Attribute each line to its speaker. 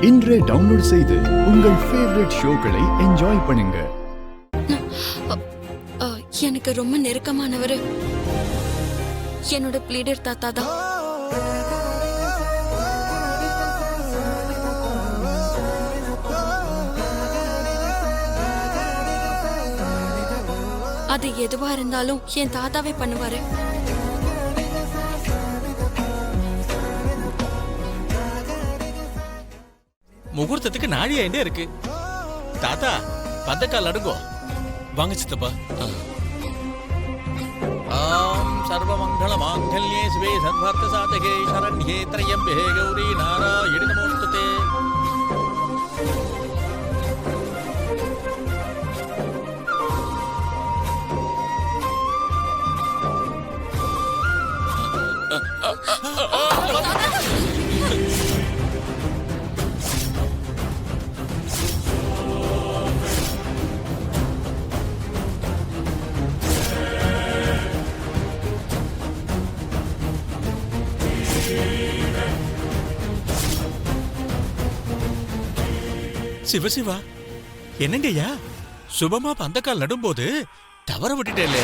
Speaker 1: இன்றே டவுன்லோட் செய்து உங்கள் ஃபேவரட் ஷோக்களை என்ஜாய் பண்ணுங்க.
Speaker 2: எனக்கு ரொம்ப நெருக்கமானவர் என்னோட ப்ளீடர் தாத்தா தான். அது எதுவா இருந்தாலும் என் தாத்தாவே பண்ணுவாரு.
Speaker 3: முகூர்த்தத்துக்கு நாழி ஆயிட்டே இருக்கு. தாத்தா பந்தக்கால் அடுங்கோ.
Speaker 4: வாங்க சித்தப்பா.
Speaker 3: ஆம் சர்வ மங்கள மாங்கல்யே சிவே சர்வார்த்த சாதகே சரண்யே த்ரயம்பே கௌரி நாராயணி நமோஸ்துதே. சிவசிவா என்னங்கய்யா சுபமா பந்தக்கால் நடும்போது தவற விட்டுட்டேல்ல.